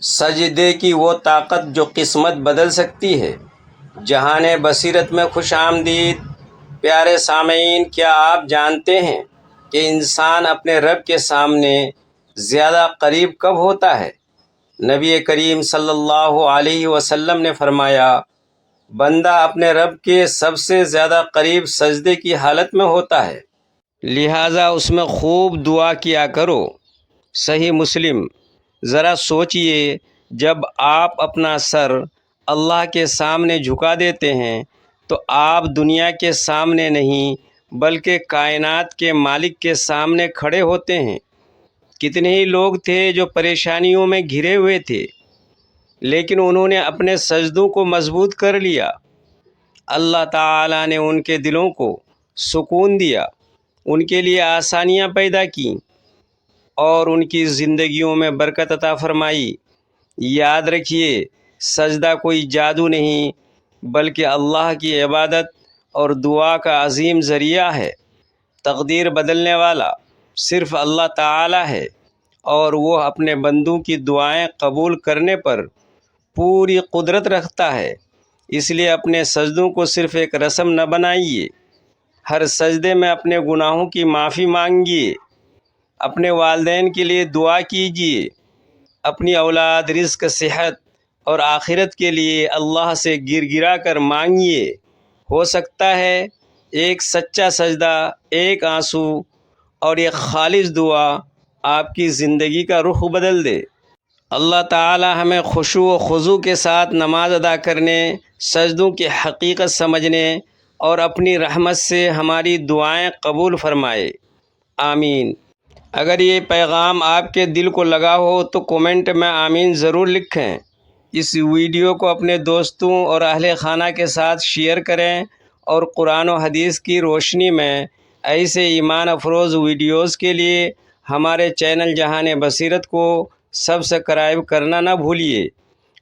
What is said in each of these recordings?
سجدے کی وہ طاقت جو قسمت بدل سکتی ہے۔ جہان بصیرت میں خوش آمدید۔ پیارے سامعین، کیا آپ جانتے ہیں کہ انسان اپنے رب کے سامنے زیادہ قریب کب ہوتا ہے؟ نبی کریم صلی اللہ علیہ وسلم نے فرمایا، بندہ اپنے رب کے سب سے زیادہ قریب سجدے کی حالت میں ہوتا ہے، لہٰذا اس میں خوب دعا کیا کرو۔ صحیح مسلم۔ ذرا سوچئے، جب آپ اپنا سر اللہ کے سامنے جھکا دیتے ہیں تو آپ دنیا کے سامنے نہیں بلکہ کائنات کے مالک کے سامنے کھڑے ہوتے ہیں۔ کتنے ہی لوگ تھے جو پریشانیوں میں گھرے ہوئے تھے، لیکن انہوں نے اپنے سجدوں کو مضبوط کر لیا۔ اللہ تعالیٰ نے ان کے دلوں کو سکون دیا، ان کے لیے آسانیاں پیدا کیں اور ان کی زندگیوں میں برکت عطا فرمائی۔ یاد رکھیے، سجدہ کوئی جادو نہیں بلکہ اللہ کی عبادت اور دعا کا عظیم ذریعہ ہے۔ تقدیر بدلنے والا صرف اللہ تعالیٰ ہے، اور وہ اپنے بندوں کی دعائیں قبول کرنے پر پوری قدرت رکھتا ہے۔ اس لیے اپنے سجدوں کو صرف ایک رسم نہ بنائیے، ہر سجدے میں اپنے گناہوں کی معافی مانگیے، اپنے والدین کے لیے دعا کیجیے، اپنی اولاد، رزق، صحت اور آخرت کے لیے اللہ سے گر گرا کر مانگیے۔ ہو سکتا ہے ایک سچا سجدہ، ایک آنسو اور ایک خالص دعا آپ کی زندگی کا رخ بدل دے۔ اللہ تعالی ہمیں خشوع و خضوع کے ساتھ نماز ادا کرنے، سجدوں کی حقیقت سمجھنے اور اپنی رحمت سے ہماری دعائیں قبول فرمائے۔ آمین۔ اگر یہ پیغام آپ کے دل کو لگا ہو تو کومنٹ میں آمین ضرور لکھیں۔ اس ویڈیو کو اپنے دوستوں اور اہل خانہ کے ساتھ شیئر کریں، اور قرآن و حدیث کی روشنی میں ایسے ایمان افروز ویڈیوز کے لیے ہمارے چینل جہان بصیرت کو سبسکرائب کرنا نہ بھولیے۔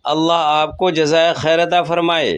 اللہ آپ کو جزائے خیر عطا فرمائے۔